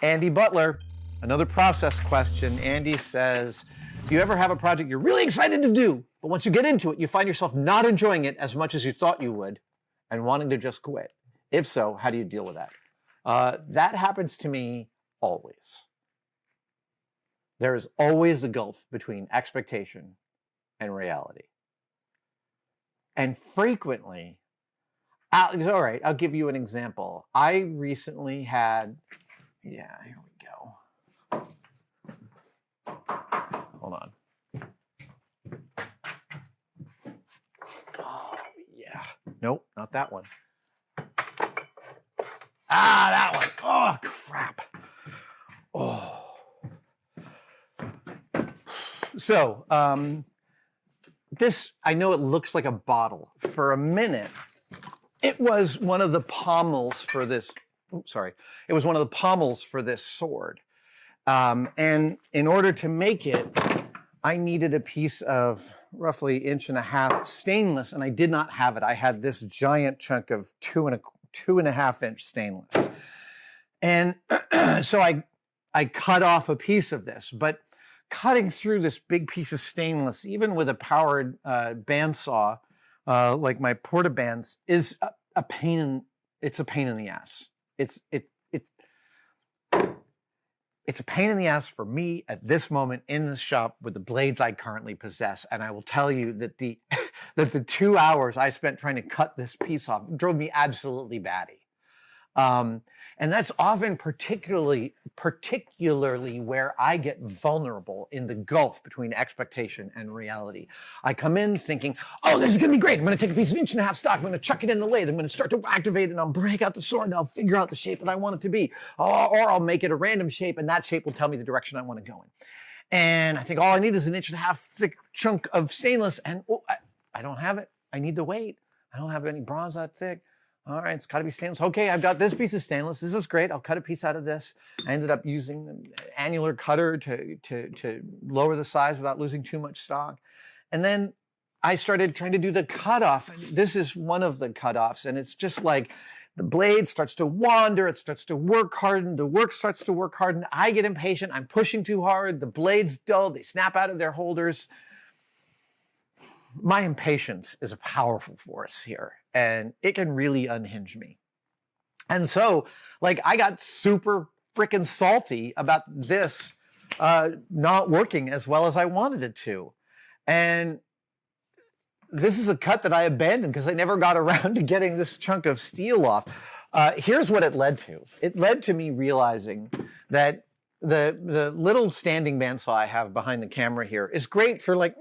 Andy Butler, another process question. Andy says, do you ever have a project you're really excited to do, but once you get into it, you find yourself not enjoying it as much as you thought you would and wanting to just quit? If so, how do you deal with that? That happens to me always. There is always a gulf between expectation and reality. And frequently, all right, I'll give you an example. I recently had, here we go. Hold on. Oh, yeah. Nope, not that one. That one. Oh, crap. Oh. So, this, I know it looks like a bottle. For a minute, it was one of the pommels for this, it was one of the pommels for this sword. And in order to make it, I needed a piece of roughly 1.5 inch stainless, and I did not have it. I had this giant chunk of 2.5 inch stainless. And so I cut off a piece of this, but cutting through this big piece of stainless, even with a powered bandsaw, like my Portabands, is a pain. It's a pain in the ass. It's a pain in the ass for me at this moment in the shop with the blades I currently possess. And I will tell you that the 2 hours I spent trying to cut this piece off drove me absolutely batty. And that's often particularly where I get vulnerable in the gulf between expectation and reality. I come in thinking, oh, this is going to be great. I'm going to take a piece of 1.5 inch stock. I'm going to chuck it in the lathe. I'm going to start to activate it, and I'll break out the sword, and I'll figure out the shape that I want it to be. Or I'll make it a random shape, and that shape will tell me the direction I want to go in. And I think all I need is 1.5 inch thick chunk of stainless, and I don't have it. I need the weight. I don't have any bronze that thick. All right, it's got to be stainless. Okay, I've got this piece of stainless. This is great. I'll cut a piece out of this. I ended up using an annular cutter to lower the size without losing too much stock. And then I started trying to do the cutoff. This is one of the cutoffs, and it's just like the blade starts to wander. It starts to work harden. The work starts to work harden. I get impatient. I'm pushing too hard. The blade's dull. They snap out of their holders. My impatience is a powerful force here, and it can really unhinge me. And so, like, I got super freaking salty about this not working as well as I wanted it to. And this is a cut that I abandoned because I never got around to getting this chunk of steel off. Here's what it led to. It led to me realizing that the little standing bandsaw I have behind the camera here is great for, like,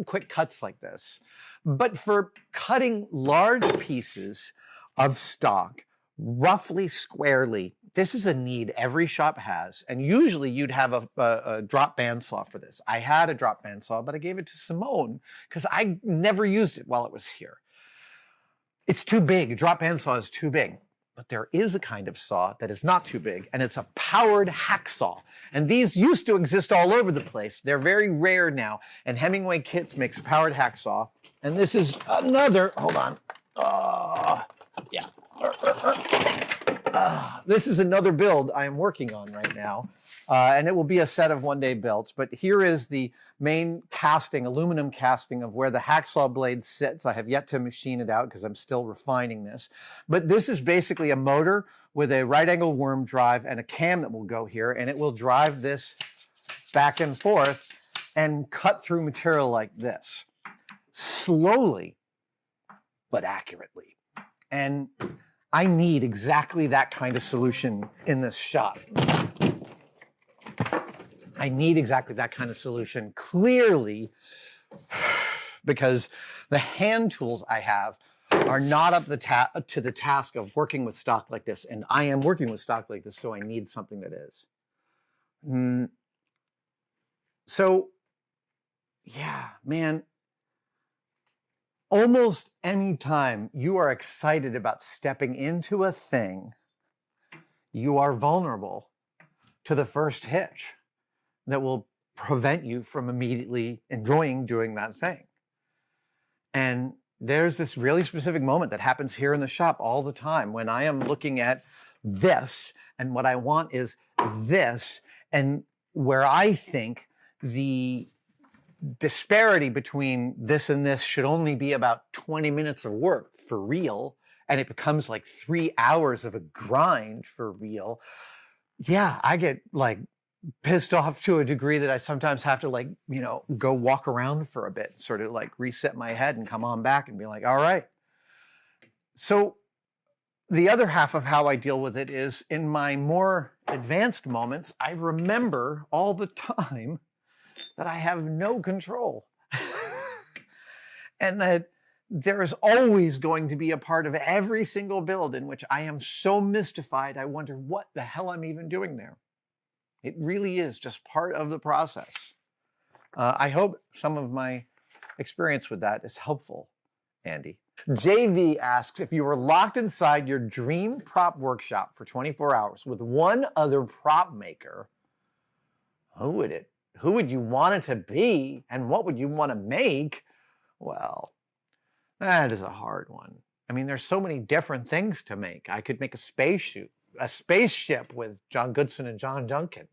quick cuts like this. But for cutting large pieces of stock roughly squarely, this is a need every shop has. And usually you'd have a drop bandsaw for this. I had a drop bandsaw, but I gave it to Simone because I never used it while it was here. It's too big. A drop bandsaw is too big. But there is a kind of saw that is not too big, and it's a powered hacksaw. And these used to exist all over the place. They're very rare now, and Hemingway Kits makes a powered hacksaw. And this is another, hold on. This is another build I am working on right now. And it will be a set of one-day belts. But here is the main casting, aluminum casting of where the hacksaw blade sits. I have yet to machine it out because I'm still refining this. But this is basically a motor with a right-angle worm drive and a cam that will go here. And it will drive this back and forth and cut through material like this. Slowly, but accurately. And I need exactly that kind of solution in this shop. I need exactly that kind of solution, clearly, because the hand tools I have are not up to the task of working with stock like this. And I am working with stock like this, so I need something that is. So, yeah, man, almost any time you are excited about stepping into a thing, you are vulnerable to the first hitch that will prevent you from immediately enjoying doing that thing. And there's this really specific moment that happens here in the shop all the time when I am looking at this, and what I want is this. And where I think the disparity between this and this should only be about 20 minutes of work for real, and it becomes like 3 hours of a grind for real. Yeah, I get like pissed off to a degree that I sometimes have to like, go walk around for a bit, sort of like reset my head and come on back and be like, all right. So the other half of how I deal with it is in my more advanced moments, I remember all the time that I have no control. And that there is always going to be a part of every single build in which I am so mystified, I wonder what the hell I'm even doing there. It really is just part of the process. I hope some of my experience with that is helpful, Andy. JV asks, if you were locked inside your dream prop workshop for 24 hours with one other prop maker, who would you want it to be, and what would you want to make? Well, that is a hard one. I mean, there's so many different things to make. I could make a spaceship with John Goodson and John Duncan.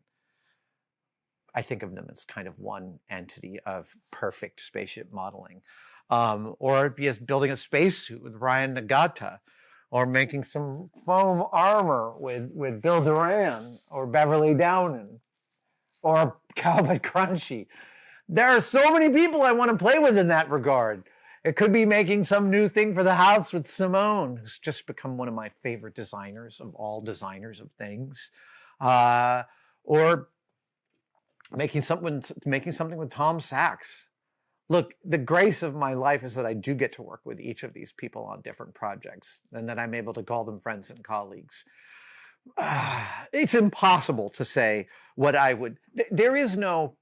I think of them as kind of one entity of perfect spaceship modeling. Or it'd be building a spacesuit with Ryan Nagata, or making some foam armor with Bill Duran or Beverly Downen, or Calvin Crunchy. There are so many people I want to play with in that regard. It could be making some new thing for the house with Simone, who's just become one of my favorite designers of all designers of things. Or making something with Tom Sachs. Look, the grace of my life is that I do get to work with each of these people on different projects, and that I'm able to call them friends and colleagues. It's impossible to say what I would. There is no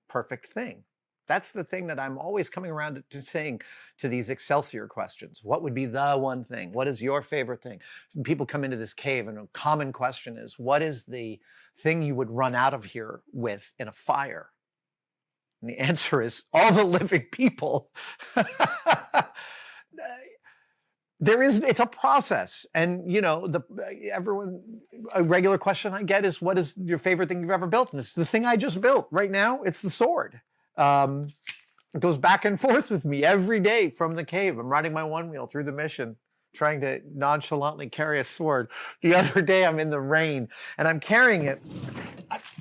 perfect thing. That's the thing that I'm always coming around to saying to these Excelsior questions. What would be the one thing? What is your favorite thing? People come into this cave and a common question is, what is the thing you would run out of here with in a fire? And the answer is all the living people. It's a process. And, a regular question I get is, what is your favorite thing you've ever built? And it's the thing I just built right now. It's the sword. It goes back and forth with me every day from the cave. I'm riding my one wheel through the mission, trying to nonchalantly carry a sword. The other day I'm in the rain and I'm carrying it.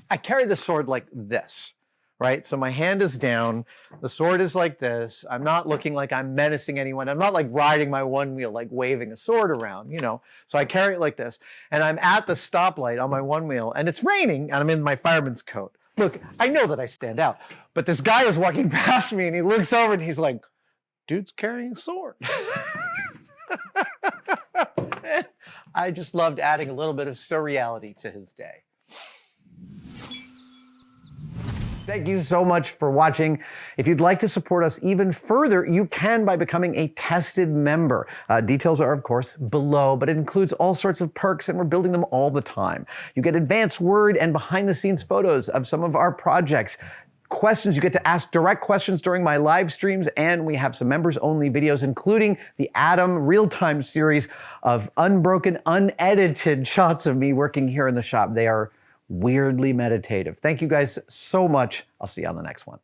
I carry the sword like this, right? So my hand is down. The sword is like this. I'm not looking like I'm menacing anyone. I'm not like riding my one wheel, like waving a sword around, So I carry it like this. And I'm at the stoplight on my one wheel and it's raining and I'm in my fireman's coat. Look, I know that I stand out, but this guy is walking past me and he looks over and he's like, dude's carrying a sword. I just loved adding a little bit of surreality to his day. Thank you so much for watching. If you'd like to support us even further, you can by becoming a tested member. Details are, of course, below, but it includes all sorts of perks, and we're building them all the time. You get advanced word and behind-the-scenes photos of some of our projects. Questions, you get to ask direct questions during my live streams, and we have some members-only videos, including the Adam real-time series of unbroken, unedited shots of me working here in the shop. They are weirdly meditative. Thank you guys so much. I'll see you on the next one.